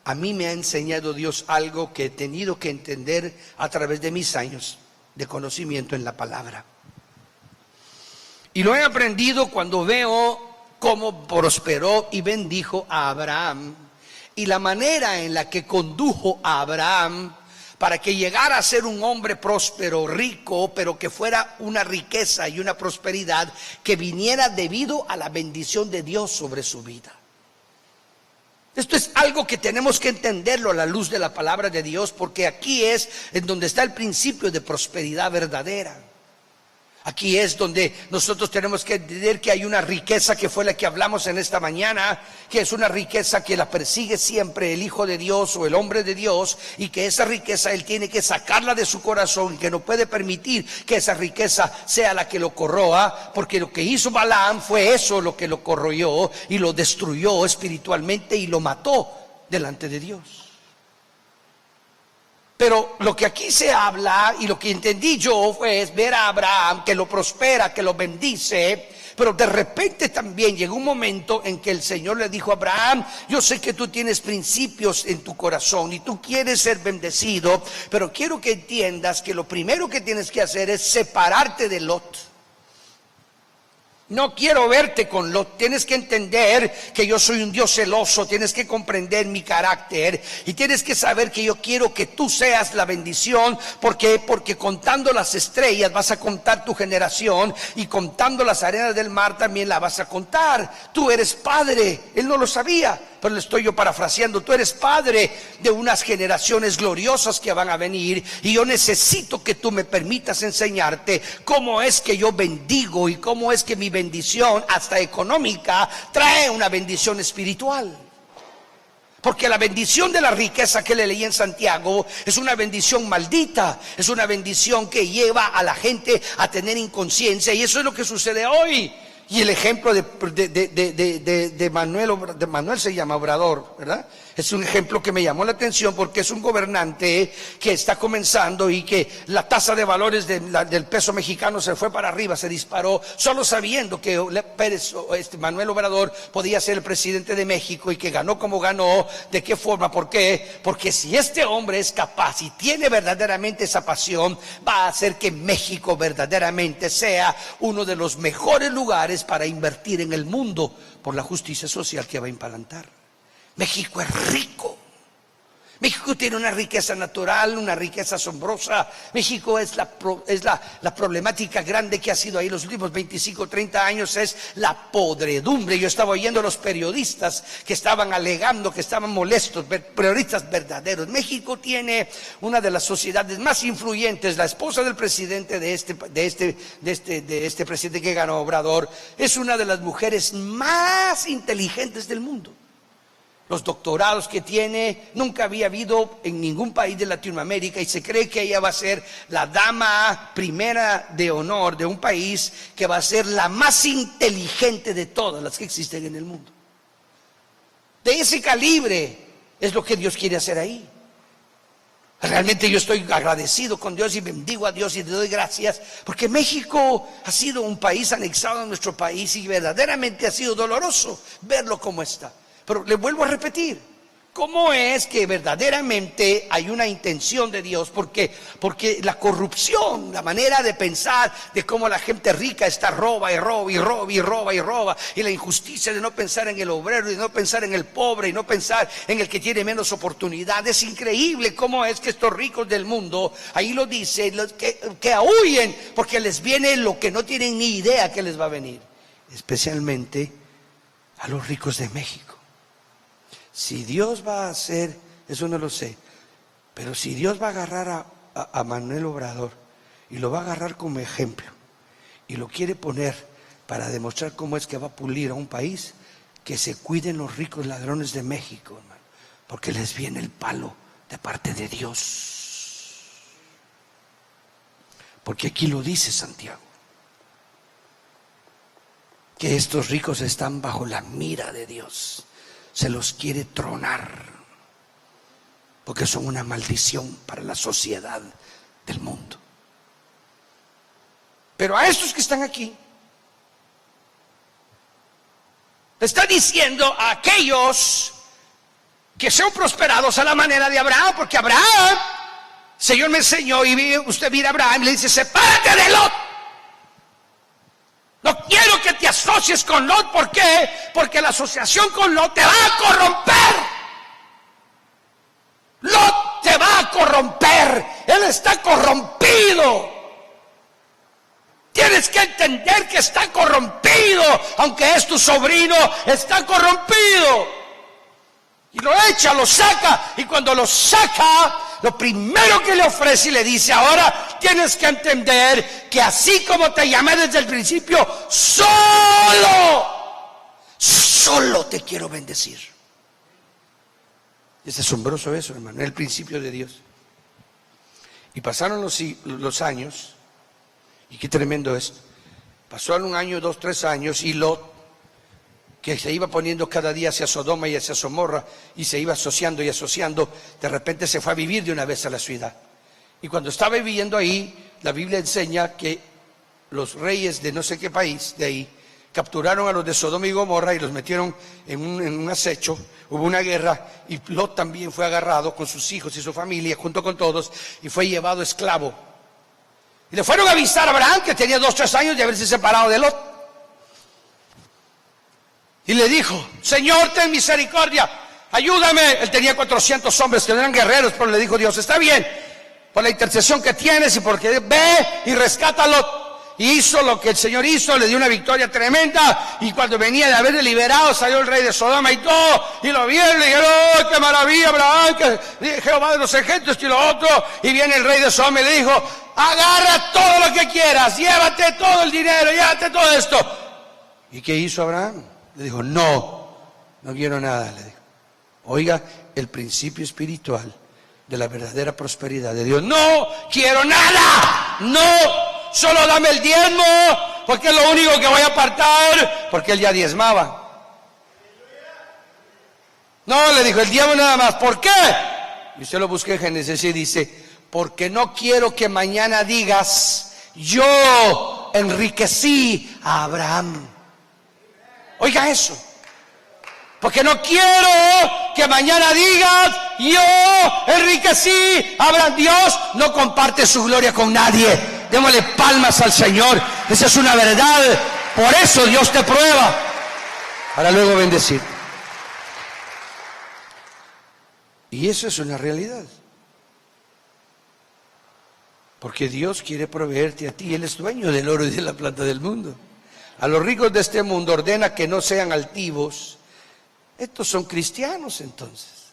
Speaker 1: a mí me ha enseñado Dios algo que he tenido que entender a través de mis años de conocimiento en la palabra. Y lo he aprendido cuando veo cómo prosperó y bendijo a Abraham, y la manera en la que condujo a Abraham para que llegara a ser un hombre próspero, rico, pero que fuera una riqueza y una prosperidad que viniera debido a la bendición de Dios sobre su vida. Esto es algo que tenemos que entenderlo a la luz de la palabra de Dios, porque aquí es en donde está el principio de prosperidad verdadera. Aquí es donde nosotros tenemos que entender que hay una riqueza que fue la que hablamos en esta mañana, que es una riqueza que la persigue siempre el Hijo de Dios o el hombre de Dios, y que esa riqueza Él tiene que sacarla de su corazón, y que no puede permitir que esa riqueza sea la que lo corroa, porque lo que hizo Balaam fue eso lo que lo corroyó y lo destruyó espiritualmente y lo mató delante de Dios. Pero lo que aquí se habla y lo que entendí yo fue ver a Abraham que lo prospera, que lo bendice, pero de repente también llegó un momento en que el Señor le dijo a Abraham: yo sé que tú tienes principios en tu corazón y tú quieres ser bendecido, pero quiero que entiendas que lo primero que tienes que hacer es separarte de Lot. No quiero verte con Lot. Tienes que entender que yo soy un Dios celoso. Tienes que comprender mi carácter. Y tienes que saber que yo quiero que tú seas la bendición. ¿Por qué? Porque contando las estrellas vas a contar tu generación. Y contando las arenas del mar también la vas a contar. Tú eres padre. Él no lo sabía, pero le estoy yo parafraseando. Tú eres padre de unas generaciones gloriosas que van a venir. Y yo necesito que tú me permitas enseñarte cómo es que yo bendigo y cómo es que mi bendición, hasta económica, trae una bendición espiritual. Porque la bendición de la riqueza que le leí en Santiago es una bendición maldita, es una bendición que lleva a la gente a tener inconsciencia, y eso es lo que sucede hoy. Y el ejemplo de Manuel se llama Obrador, ¿verdad? Es un ejemplo que me llamó la atención porque es un gobernante que está comenzando y que la tasa de valores del peso mexicano se fue para arriba, se disparó, solo sabiendo que Manuel Obrador podía ser el presidente de México, y que ganó como ganó. ¿De qué forma? ¿Por qué? Porque si este hombre es capaz y tiene verdaderamente esa pasión, va a hacer que México verdaderamente sea uno de los mejores lugares para invertir en el mundo por la justicia social que va a implantar. México es rico. México tiene una riqueza natural, una riqueza asombrosa. México es la problemática grande que ha sido ahí los últimos 25, 30 años, es la podredumbre. Yo estaba oyendo a los periodistas que estaban alegando, que estaban molestos, periodistas verdaderos. México tiene una de las sociedades más influyentes. La esposa del presidente de este presidente que ganó, Obrador, es una de las mujeres más inteligentes del mundo. Los doctorados que tiene, nunca había habido en ningún país de Latinoamérica, y se cree que ella va a ser la dama primera de honor de un país que va a ser la más inteligente de todas las que existen en el mundo. De ese calibre es lo que Dios quiere hacer ahí. Realmente yo estoy agradecido con Dios y bendigo a Dios y le doy gracias, porque México ha sido un país anexado a nuestro país, y verdaderamente ha sido doloroso verlo como está. Pero le vuelvo a repetir, ¿cómo es que verdaderamente hay una intención de Dios? Porque la corrupción, la manera de pensar de cómo la gente rica está roba y roba y roba y roba y roba, y la injusticia de no pensar en el obrero y no pensar en el pobre y no pensar en el que tiene menos oportunidad. Es increíble cómo es que estos ricos del mundo, ahí lo dice, que huyen porque les viene lo que no tienen ni idea que les va a venir, especialmente a los ricos de México. Si Dios va a hacer, eso no lo sé, pero si Dios va a agarrar a Manuel Obrador y lo va a agarrar como ejemplo, y lo quiere poner para demostrar cómo es que va a pulir a un país. Que se cuiden los ricos ladrones de México, hermano, porque les viene el palo de parte de Dios. Porque aquí lo dice Santiago, que estos ricos están bajo la mira de Dios. Se los quiere tronar, porque son una maldición para la sociedad del mundo. Pero a estos que están aquí, le está diciendo a aquellos que sean prosperados a la manera de Abraham, porque Abraham, Señor me enseñó, y usted mira a Abraham y le dice: sepárate de Lot. No quiero que te asocies con Lot. ¿Por qué? Porque la asociación con Lot te va a corromper. Lot te va a corromper. Él está corrompido. Tienes que entender que está corrompido, aunque es tu sobrino, está corrompido. Y lo echa, lo saca, y cuando lo saca, lo primero que le ofrece y le dice: ahora tienes que entender que así como te llamé desde el principio, solo te quiero bendecir. Es asombroso eso, hermano, el principio de Dios. Y pasaron los años. Y qué tremendo es. Pasaron 1 año, 2, 3 años, y Lot, que se iba poniendo cada día hacia Sodoma y hacia Gomorra, y se iba asociando y asociando, de repente se fue a vivir de una vez a la ciudad. Y cuando estaba viviendo ahí, la Biblia enseña que los reyes de no sé qué país de ahí capturaron a los de Sodoma y Gomorra y los metieron en un acecho. Hubo una guerra y Lot también fue agarrado con sus hijos y su familia junto con todos y fue llevado esclavo. Y le fueron a avisar a Abraham, que tenía 2, 3 años de haberse separado de Lot. Y le dijo: Señor, ten misericordia, ayúdame. Él tenía 400 hombres que no eran guerreros, pero le dijo Dios: está bien, por la intercesión que tienes y porque ve y rescata a Lot. Y hizo lo que el Señor hizo, le dio una victoria tremenda. Y cuando venía de haberle liberado, salió el rey de Sodoma y todo, y lo vieron y le dijeron: ¡oh, qué maravilla, Abraham, que Jehová de los ejércitos y lo otro! Y viene el rey de Sodoma y le dijo: agarra todo lo que quieras, llévate todo el dinero, llévate todo esto. ¿Y qué hizo Abraham? Le dijo: no quiero nada, le dijo. Oiga, el principio espiritual de la verdadera prosperidad de Dios: no quiero nada, no. Solo dame el diezmo, porque es lo único que voy a apartar, porque él ya diezmaba. No, le dijo, el diezmo nada más. ¿Por qué? Y usted lo busqué en Génesis y dice: porque no quiero que mañana digas: yo enriquecí a Abraham. Oiga eso. Porque no quiero que mañana digas: yo enriquecí a Abraham. Dios no comparte su gloria con nadie. Démosle palmas al Señor. Esa es una verdad. Por eso Dios te prueba, para luego bendecir. Y eso es una realidad. Porque Dios quiere proveerte a ti. Él es dueño del oro y de la plata del mundo. A los ricos de este mundo ordena que no sean altivos. Estos son cristianos entonces.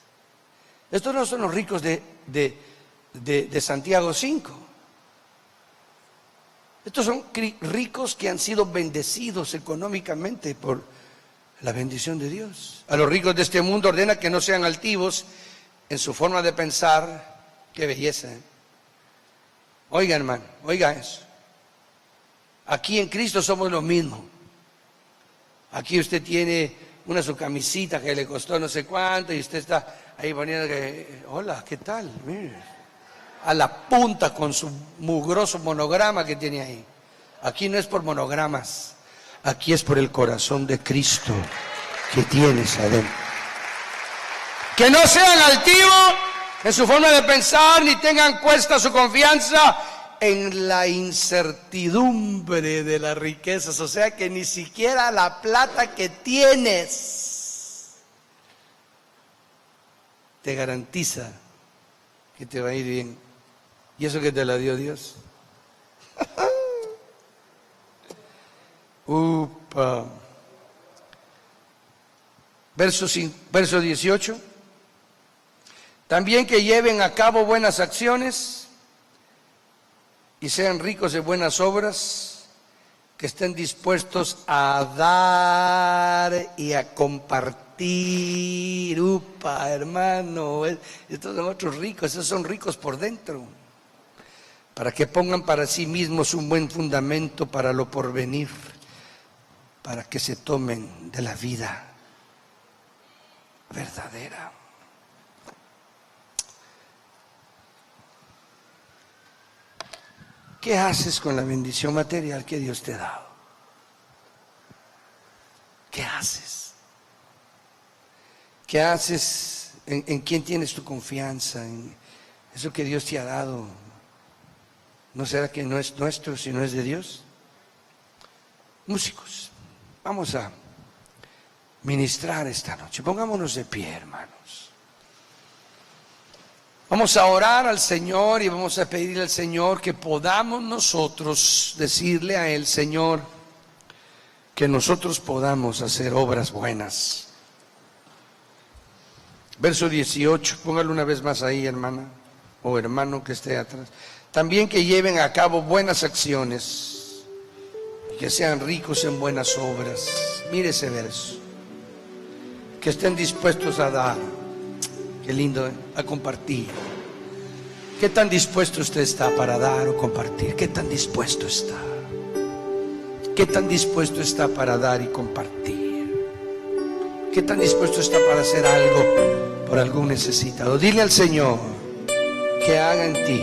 Speaker 1: Estos no son los ricos de Santiago 5. Estos son ricos que han sido bendecidos económicamente por la bendición de Dios. A los ricos de este mundo ordena que no sean altivos en su forma de pensar. Qué belleza, ¿eh? Oiga, hermano, oiga eso. Aquí en Cristo somos lo mismo. Aquí usted tiene su camisita que le costó no sé cuánto y usted está ahí poniendo que: hola, ¿qué tal? Mire, a la punta con su mugroso monograma que tiene ahí. Aquí no es por monogramas, aquí es por el corazón de Cristo que tienes adentro. Que no sean altivos en su forma de pensar, ni tengan puesta su confianza en la incertidumbre de las riquezas. O sea que ni siquiera la plata que tienes te garantiza que te va a ir bien. ¿Y eso que te la dio Dios? Upa. Verso 18. También que lleven a cabo buenas acciones y sean ricos en buenas obras, que estén dispuestos a dar y a compartir. Upa, hermano, estos son otros ricos, esos son ricos por dentro, para que pongan para sí mismos un buen fundamento para lo porvenir, para que se tomen de la vida verdadera. ¿Qué haces con la bendición material que Dios te ha dado? ¿Qué haces? ¿Qué haces? ¿En quién tienes tu confianza? ¿En eso que Dios te ha dado? ¿No será que no es nuestro, sino es de Dios? Músicos, vamos a ministrar esta noche. Pongámonos de pie, hermanos. Vamos a orar al Señor y vamos a pedirle al Señor que podamos nosotros decirle a Él: Señor, que nosotros podamos hacer obras buenas. Verso 18, póngalo una vez más ahí, hermana o hermano que esté atrás. También que lleven a cabo buenas acciones y que sean ricos en buenas obras. Mire ese verso. Que estén dispuestos a dar. Qué lindo, ¿eh? A compartir. ¿Qué tan dispuesto usted está para dar o compartir? ¿Qué tan dispuesto está? ¿Qué tan dispuesto está para dar y compartir? ¿Qué tan dispuesto está para hacer algo por algún necesitado? Dile al Señor que haga en ti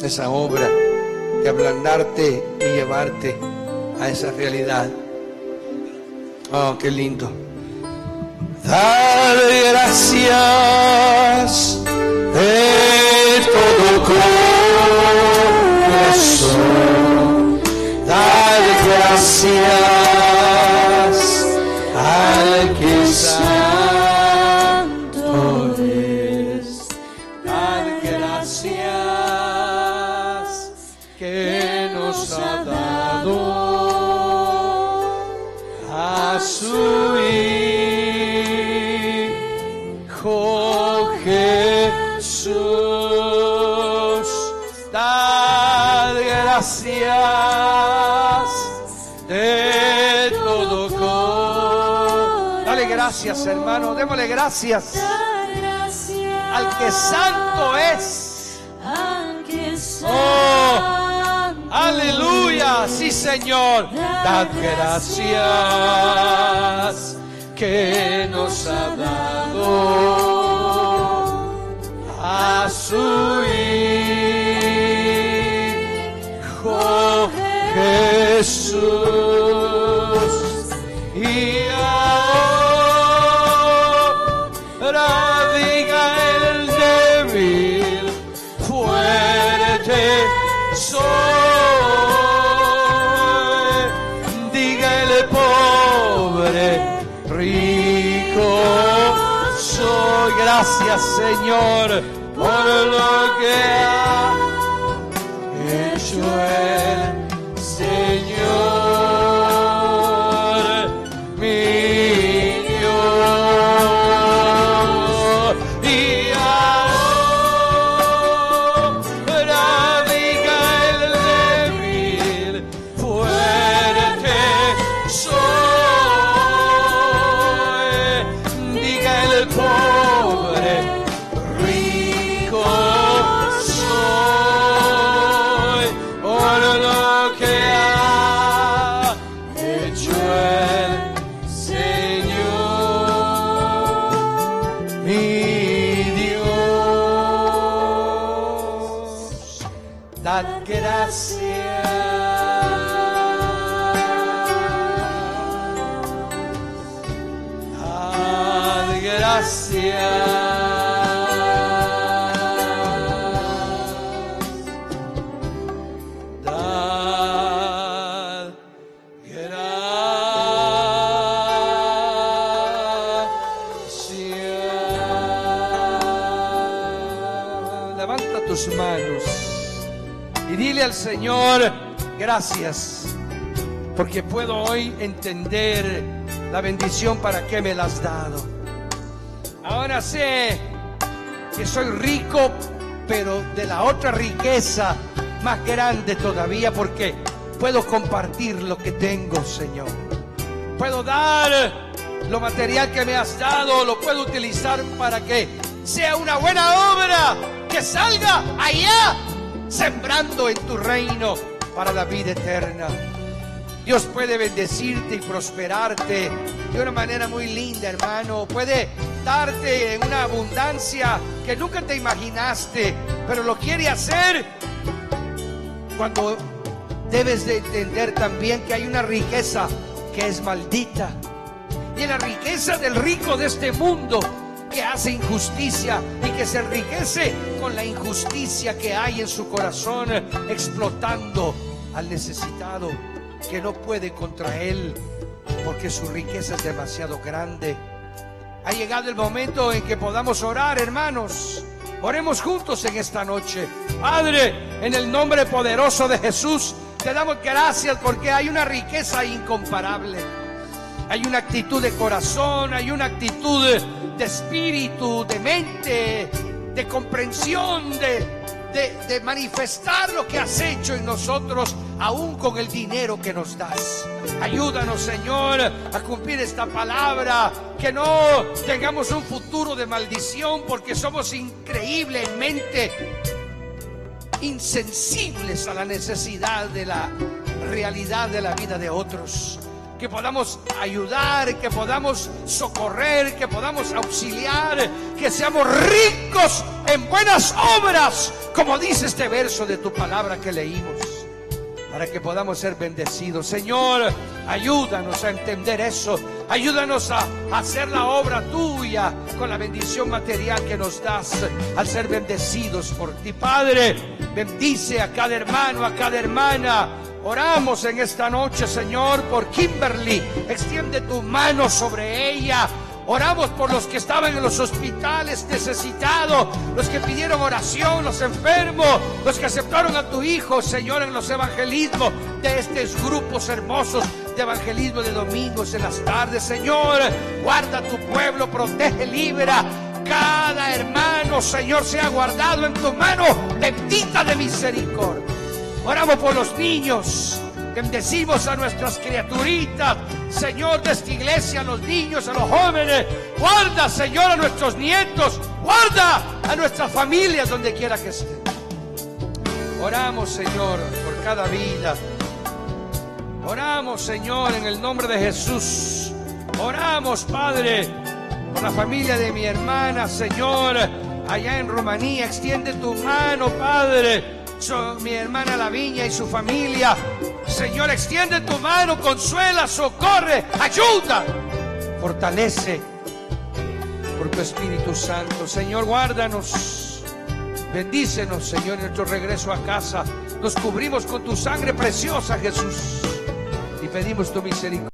Speaker 1: esa obra de ablandarte y llevarte a esa realidad. Oh, qué lindo. Dar gracias de todo corazón. Dar gracias al que santo es. Dar gracias que nos ha dado a su Jesús. Dad gracias de todo corazón. Dale gracias, hermano, démosle gracias al que santo es. Oh, aleluya, sí, Señor. Dad gracias que nos ha dado a su Hijo Jesús. Y ahora diga el débil, fuerte soy. Diga el pobre, rico soy. Gracias, Señor, por lo que ha hecho el Señor, mi Dios. Y ahora diga el débil, fuerte soy. Diga el pobre, rico soy, por lo que ha hecho el Señor, mi Dios. Dad gracias. Dad gracias. Levanta tus manos y dile al Señor: gracias, porque puedo hoy entender la bendición para que me la has dado. Ahora sé que soy rico, pero de la otra riqueza más grande todavía, porque puedo compartir lo que tengo, Señor. Puedo dar lo material que me has dado, lo puedo utilizar para que sea una buena obra, que salga allá, sembrando en tu reino para la vida eterna. Dios puede bendecirte y prosperarte de una manera muy linda, hermano. Puede darte en una abundancia que nunca te imaginaste, pero lo quiere hacer cuando debes de entender también que hay una riqueza que es maldita. Y en la riqueza del rico de este mundo que hace injusticia y que se enriquece con la injusticia que hay en su corazón, explotando al necesitado que no puede contra él porque su riqueza es demasiado grande. Ha llegado el momento en que podamos orar, hermanos. Oremos juntos en esta noche. Padre, en el nombre poderoso de Jesús, te damos gracias porque hay una riqueza incomparable. Hay una actitud de corazón, hay una actitud de espíritu, de mente, de comprensión, de manifestar lo que has hecho en nosotros, aún con el dinero que nos das. Ayúdanos, Señor, a cumplir esta palabra, que no tengamos un futuro de maldición, porque somos increíblemente insensibles a la necesidad de la realidad de la vida de otros. Que podamos ayudar, que podamos socorrer, que podamos auxiliar, que seamos ricos en buenas obras, como dice este verso de tu palabra que leímos, para que podamos ser bendecidos. Señor, ayúdanos a entender eso, ayúdanos a hacer la obra tuya con la bendición material que nos das al ser bendecidos por ti. Padre, bendice a cada hermano, a cada hermana. Oramos en esta noche, Señor, por Kimberly. Extiende tu mano sobre ella. Oramos por los que estaban en los hospitales necesitados, los que pidieron oración, los enfermos, los que aceptaron a tu Hijo, Señor, en los evangelismos de estos grupos hermosos de evangelismo de domingos en las tardes. Señor, guarda a tu pueblo, protege, libera. Cada hermano, Señor, sea guardado en tu mano bendita de misericordia. Oramos por los niños, bendecimos a nuestras criaturitas, Señor, de esta iglesia, a los niños, a los jóvenes. Guarda, Señor, a nuestros nietos, guarda a nuestras familias donde quiera que estén. Oramos, Señor, por cada vida. Oramos, Señor, en el nombre de Jesús. Oramos, Padre, por la familia de mi hermana, Señor, allá en Rumanía. Extiende tu mano, Padre. Mi hermana Lavinia y su familia, Señor, extiende tu mano, consuela, socorre, ayuda, fortalece por tu Espíritu Santo. Señor, guárdanos, bendícenos, Señor, en nuestro regreso a casa. Nos cubrimos con tu sangre preciosa, Jesús, y pedimos tu misericordia.